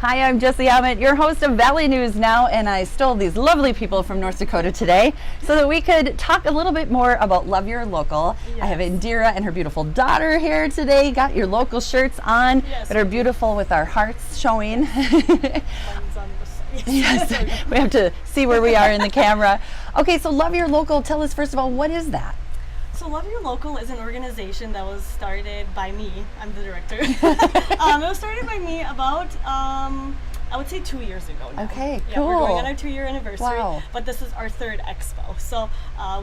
Hi, I'm Jessie Ammett, your host of Valley News Now, and I stole these lovely people from North Dakota today so that we could talk a little bit more about Love Your Local. Yes. I have Indira and her beautiful daughter here today. Got your local shirts on that are beautiful with our hearts showing. Mine's on the side. Yes, we have to see where we are in the camera. Okay, so Love Your Local, tell us first of all, what is that? So Love Your Local is an organization that was started by me. I'm the director. It was started by me about, I would say 2 years ago now. Okay, Yeah, cool. we're going on our 2-year anniversary, Wow. but this is our third expo. So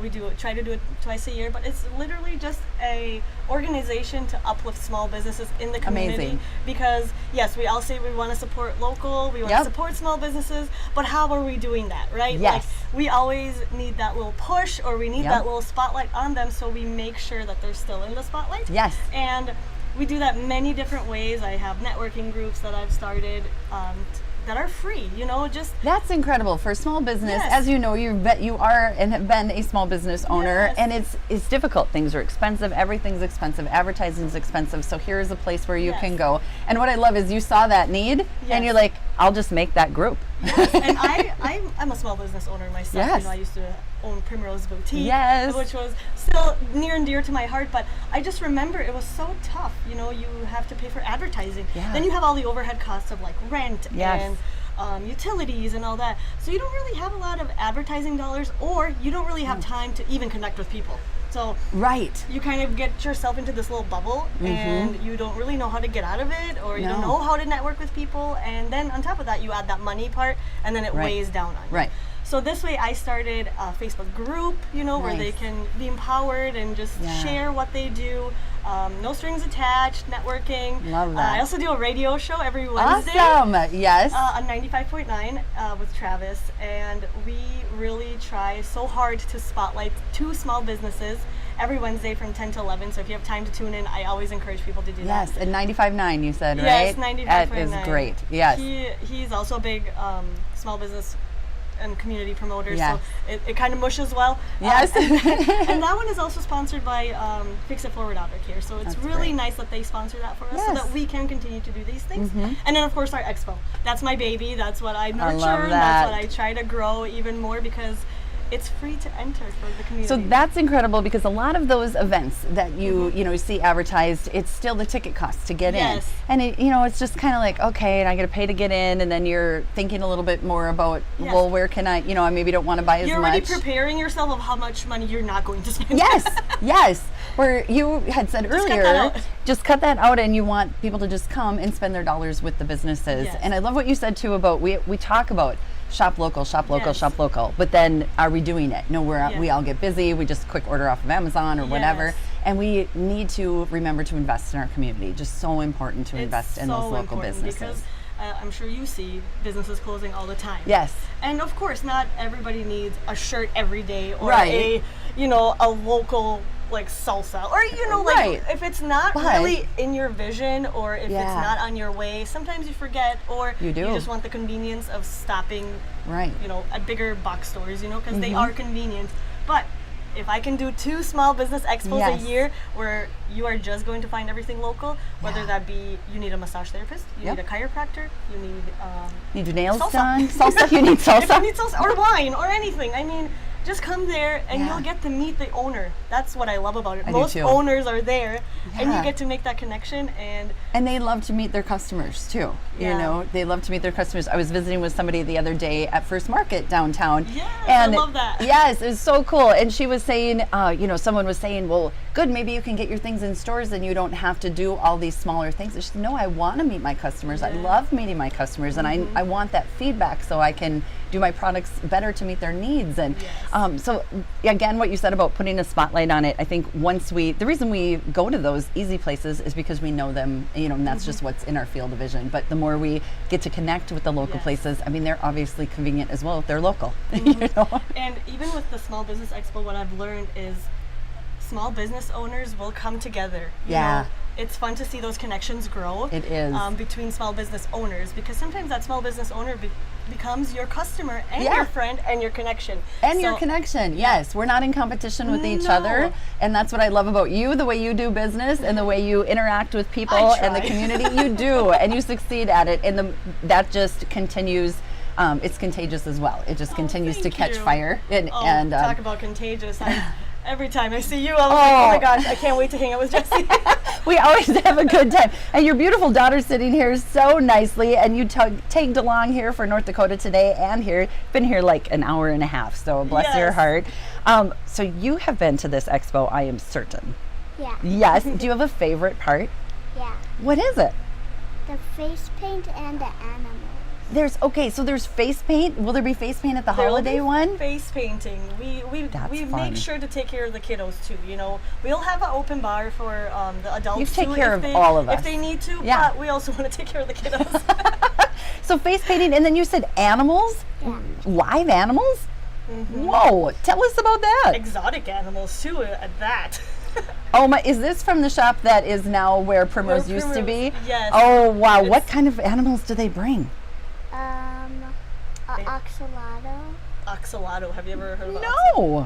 we try to do it twice a year, but it's literally just a organization to uplift small businesses in the community. Amazing. Because yes, we all say we want to support local, we want Yep. to support small businesses, but how are we doing that, right? Yes. Like, we always need that little push, or we need Yep. that little spotlight on them, so we make sure that they're still in the spotlight. Yes. And we do that many different ways. I have networking groups that I've started that are free, just That's incredible for small business. Yes. As you know, you are and have been a small business owner, Yes. and it's difficult. Things are expensive. Everything's expensive. Advertising's expensive. So here's a place where you Yes. can go. And what I love is you saw that need, Yes. and you're like, I'll just make that group. and I'm a small business owner myself. Yes. I used to own Primrose Boutique, Yes. which was still near and dear to my heart, but I just remember it was so tough. You have to pay for advertising. Yeah. Then you have all the overhead costs of like rent Yes. and utilities and all that. So you don't really have a lot of advertising dollars, or you don't really have time to even connect with people. So Right. you kind of get yourself into this little bubble, and you don't really know how to get out of it, or you don't No. know how to network with people. And then on top of that, you add that money part, and then it Right. weighs down on you. Right. So this way I started a Facebook group, where they Nice. can be empowered and just Yeah. share what they do. No strings attached, networking. Love that. I also do a radio show every Wednesday. Awesome. Yes. On 95.9 with Travis, and we really try so hard to spotlight 2 small businesses every Wednesday from 10 to 11. So if you have time to tune in, I always encourage people to do that. Yes. And 95.9 you said, right? Yes, 95.9. That is great. Yes. He's also a big small business and community promoter, Yes. so it kind of mushes well. Yes. And that one is also sponsored by Fix It Forward Auto Care, so it's That's really great. nice that they sponsor that for us, so Yes. that we can continue to do these things. And then of course our expo. That's my baby. That's what I nurture. love That's that. what I try to grow even more, because it's free to enter for the community. So that's incredible, because a lot of those events that you see advertised, it's still the ticket cost to get Yes. in, and it's just kind of like, okay, and I got to pay to get in, and then you're thinking a little bit more about, Yes. well, where can I maybe don't want to buy as You're much. already preparing yourself of how much money you're not going to spend. Yes, yes. Where you had said cut earlier, that out. just cut that out, and you want people to just come and spend their dollars with the businesses. Yes. And I love what you said too about we talk about shop local, Yes. shop local, but then are we doing it? No, we Yeah. all get busy. We just quick order off of Amazon or whatever, Yes. and we need to remember to invest in our community. Just so important to invest in so those local important, businesses. because I'm sure you see businesses closing all the time. Yes. And of course, not everybody needs a shirt every day, or Right. a local like salsa, or like Right. if it's not But- really in your vision, or if Yeah. it's not on your way, sometimes you forget, or You do. just want the convenience of stopping, Right. at bigger box stores, because they are convenient. But if I can do 2 small business expos Yes. a year where you are just going to find everything local, whether Yeah. that be you need a massage therapist, you Yep. need a chiropractor, you need Need your nails salsa. done? Salsa? You need if you salsa? need salsa or wine or anything, just come there and Yeah. you'll get to meet the owner. That's what I love about it. I do Most too. owners are there, and Yeah. you get to make that connection. And they love to meet their customers too. Yeah. They love to meet their customers. I was visiting with somebody the other day at First Market downtown. Yes, and I love that. Yes, it was so cool. And she was saying, someone was saying, well, good, maybe you can get your things in stores and you don't have to do all these smaller things. And she said, no, I want to meet my customers. I Yeah. love meeting my customers, and I want that feedback so I can do my products better to meet their needs. And Yes. so again, what you said about putting a spotlight on it, I think the reason we go to those easy places is because we know them, and that's just what's in our field of vision. But the more we get to connect with the local Yes. places, they're obviously convenient as well if they're local. you know? And even with the Small Business Expo, what I've learned is small business owners will come together. you Yeah. know, it's fun to see those connections grow. It is. Between small business owners, because sometimes that small business owner becomes your customer and Yeah. your friend and your connection. And your So- connection, yes. We're not in competition with each No. other. And that's what I love about you, the way you do business and the way you interact with people I and the try. community. You do, and you succeed at it. And that just continues. It's contagious as well. It just continues to thank catch you. fire. And, Talk about contagious. Every time I see you, I'm like, oh my gosh, I can't wait to hang out with Jesse. we always have a good time. And your beautiful daughter's sitting here so nicely. And you tagged along here for North Dakota today and here. Been here like an hour and a half. So bless your Yes. heart. So you have been to this expo, I am certain. Yeah. Yes. Do you have a favorite part? Yeah. What is it? The face paint and the animals. So there's face paint. Will there be face paint at the There will holiday be one? Face painting. We That's we fun. make sure to take care of the kiddos too. You know, we'll have an open bar for the adults. You take too, care if of they, all of us. if they need to. Yeah. But we also want to take care of the kiddos. So face painting, and then you said animals, Yeah. live animals. Mm-hmm. Whoa! Tell us about that. Exotic animals too. At that. Oh my! Is this from the shop that is now where Primrose used to be? Primrose, yes. Oh wow! What It's- kind of animals do they bring? A axolotl. Axolotl. Have you ever heard of an No.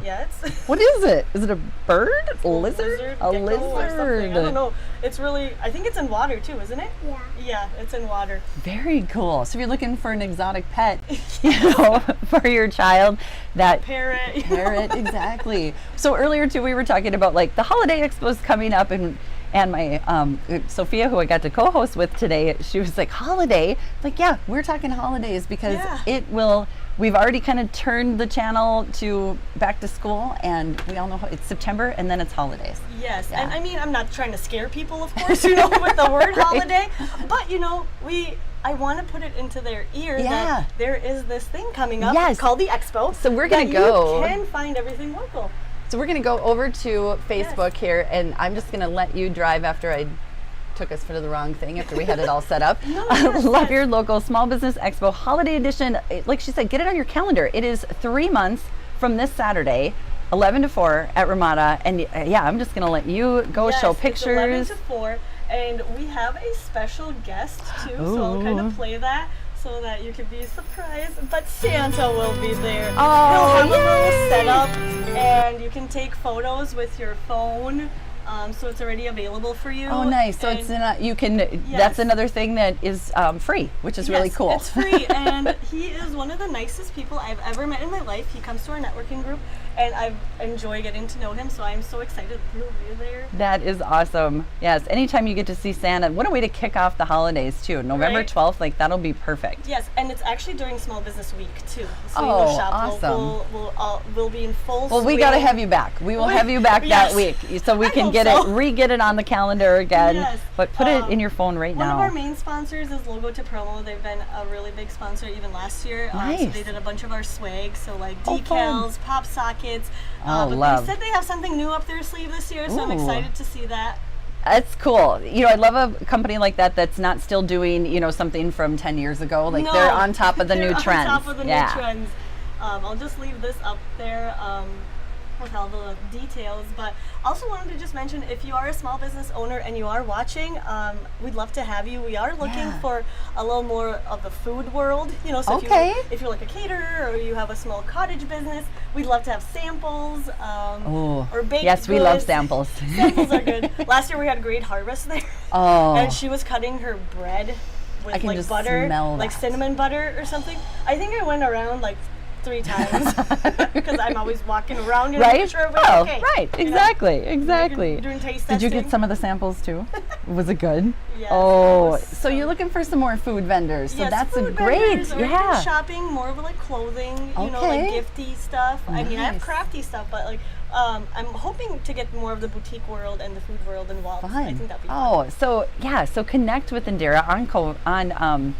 axolotl? Yes. What is it? Is it a bird? A lizard? A gecko or something. lizard. I don't know. It's really. I think it's in water too, isn't it? Yeah. Yeah, it's in water. Very cool. So if you're looking for an exotic pet, you know, for your child, that Parrot. parrot, exactly. So earlier too, we were talking about like the holiday expo's coming up, and my Sophia, who I got to co-host with today, she was like, holiday? Like, yeah, we're talking holidays because Yeah. it will. We've already kind of turned the channel to back to school, and we all know it's September, and then it's holidays. Yes, Yeah. and I mean, I'm not trying to scare people, of course, you know, with the word holiday, but you know, I want to put it into their ear Yeah. that there is this thing coming up Yes. called the Expo. So we're gonna that go. You can find everything local. So we're going to go over to Facebook here, and I'm just going to let you drive after I took us for the wrong thing after we had it all set up. No, yes, Love yes. Your Local Small Business Expo Holiday Edition. Like she said, get it on your calendar. It is 3 months from this Saturday, 11 to 4 at Ramada. And yeah, I'm just going to let you go Yes, show It's pictures. 11 to 4, and we have a special guest too, so I'll kind Ooh. of play that so that you can be surprised. But Santa will be there. Oh, He'll have a little yay. setup, and you can take photos with your phone. So it's already available for you. Oh, nice. So And it's you can. That's Yes. another thing that is free, which is really yes, cool. It's free, and he is one of the nicest people I've ever met in my life. He comes to our networking group, and I enjoy getting to know him. So I'm so excited he'll be there. That is awesome. Yes, anytime you get to see Santa, what a way to kick off the holidays too. November Right. 12th, like that'll be perfect. Yes, and it's actually during Small Business Week too. So Oh, you know, Shop awesome. Local will be in full Well, we swing. got to have you back. We will have you back Yes. that week so we I can hope get so. it, re-get it on the calendar again. Yes. But put it in your phone right One now. of our main sponsors is Logo to Promo. They've been a really big sponsor even last year. So Nice. they did a bunch of our swag, so like Oh, fun. decals, pop sockets. Oh, but love. they said they have something new up their sleeve this year, so I'm Ooh. excited to see that. That's cool. You know, I love a company like that that's not still doing, you know, something from 10 years ago. Like No, they're on top of the they're new trends. On top of the yeah. new trends. I'll just leave this up there with all the details. But also wanted to just mention, if you are a small business owner and you are watching, we'd love to have you. We are looking Yeah. for a little more of the food world. You know, so Okay. if you're like a caterer or you have a small cottage business, we'd love to have samples Oh, or baked yes, we love goods. samples. Samples are good. Last year we had a great harvest there. Oh, And she was cutting her bread with I can like just butter, smell like that. cinnamon butter or something. I think I went around like 3 times because I'm always walking around, you know, right? making sure everybody's Oh, okay. right. you know? Exactly. Exactly. Doing taste Did you get testing. some of the samples too? Was it good? Yes, Oh, it was so you're looking for some more food vendors. So Yes, that's a food great. vendors, or even Yeah. shopping, more of like clothing, you know, Okay. like gifty stuff. I mean, I have Nice. crafty stuff, but like I'm hoping to get more of the boutique world and the food world involved. Fun. I think that'd be fun. Oh, so yeah, so connect with Indira on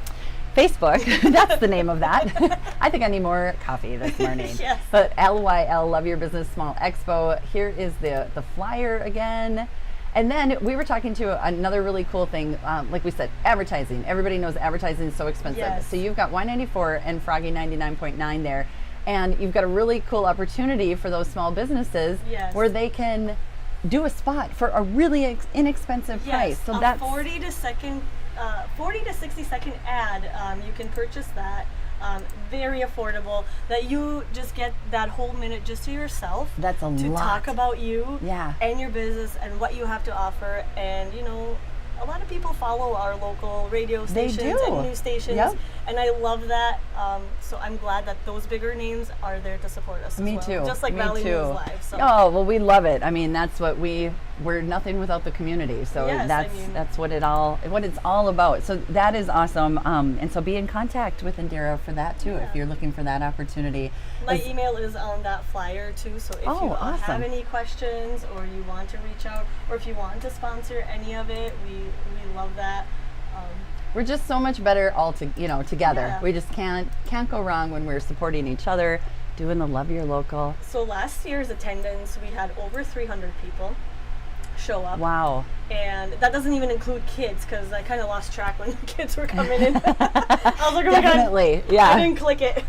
Facebook. That's the name of that. I think I need more coffee this morning. Yes. But LYL, Love Your Business Small Expo. Here is the flyer again. And then we were talking to another really cool thing, like we said, advertising. Everybody knows advertising is so expensive. Yes. So you've got Y94 and Froggy 99.9 there. And you've got a really cool opportunity for those small businesses Yes. where they can do a spot for a really inexpensive price. Yes, So a that's 40 to 60 second ad. You can purchase that. Very affordable. That you just get that whole minute just to yourself. That's a to lot. talk about you Yeah. and your business and what you have to offer. And you know, a lot of people follow our local radio They stations do. and news stations, Yep. and I love that. So I'm glad that those bigger names are there to support us. Me as well. too. Just like Me Valley too. News Live. So. Oh well, we love it. I mean, that's what we're nothing without the community. So Yes, I that's mean- that's what it's all about. So that is awesome. And so be in contact with Indira for that too, if Yeah. you're looking for that opportunity. My As- email is on that flyer too, so if Oh, you awesome. have any questions or you want to reach out or if you want to sponsor any of it, we love that. We're just so much better together. Yeah. We just can't go wrong when we're supporting each other, doing the Love Your Local. So last year's attendance, we had over 300 people show up. Wow. And that doesn't even include kids because I kind of lost track when the kids were coming in. I was like, oh my God. Definitely. I Yeah. didn't click it.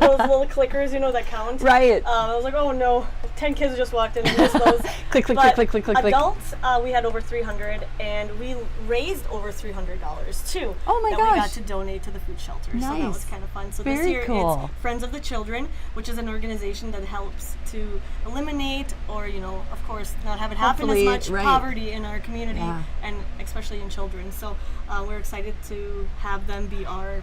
Those little clickers, that count. Right. I was like, oh no, 10 kids just walked in and missed those. Click, click, But click, click, click, click. Adults, we had over 300, and we raised over $300 too. Oh my that we got gosh. to donate to the food shelter. So that was Nice. kind of fun. So Very this year cool. it's Friends of the Children, which is an organization that helps to eliminate or, of course, not have it happen as Hopefully, much right. poverty in our community Yeah. and especially in children. So we're excited to have them be our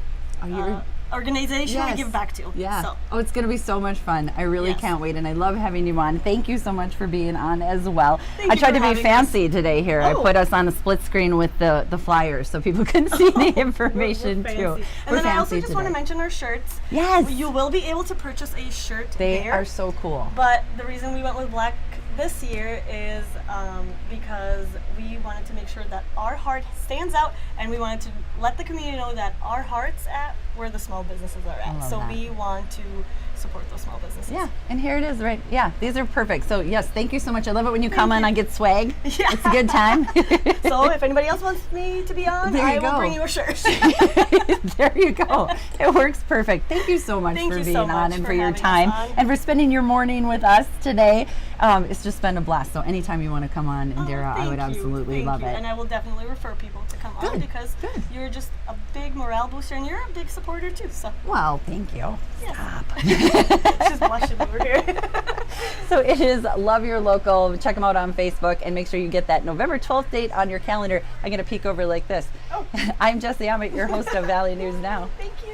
organization we Yes. give back to. Yeah. So. Oh, it's going to be so much fun. I really Yes. can't wait, and I love having you on. Thank you so much for being on as well. Thank I you tried for to be having fancy today here. I Oh. put us on a split screen with the flyers so people can see the information We're too. fancy. And We're then I also fancy just want to today. mention our shirts. Yes. You will be able to purchase a shirt They there. are so cool. But the reason we went with black this year is because we wanted to make sure that our heart stands out, and we wanted to let the community know that our heart's at where the small businesses are at. love So that. we want to support those small businesses. Yeah, and here it is, right? Yeah, these are perfect. So yes, thank you so much. I love it when you come on. you. I get swag. Yeah. It's a good time. So if anybody else wants me to be on, There you I will go. bring you a shirt. There you go. It works perfect. Thank you so much Thank for you being so on much and for for your having us time on. and for spending your morning with us today. It's just been a blast. So anytime you want to come on, Indira, I would Thank you. absolutely Thank love you. it. And I will definitely refer people to come on Good, because good. you're just a big morale booster and you're a big supporter too. So Well, thank you. yes. Just blushing over here. So it is Love Your Local. Check them out on Facebook and make sure you get that November 12th date on your calendar. I'm going to peek over like this. Oh. I'm Jessie Ammett, your host of Valley News Now. Thank you.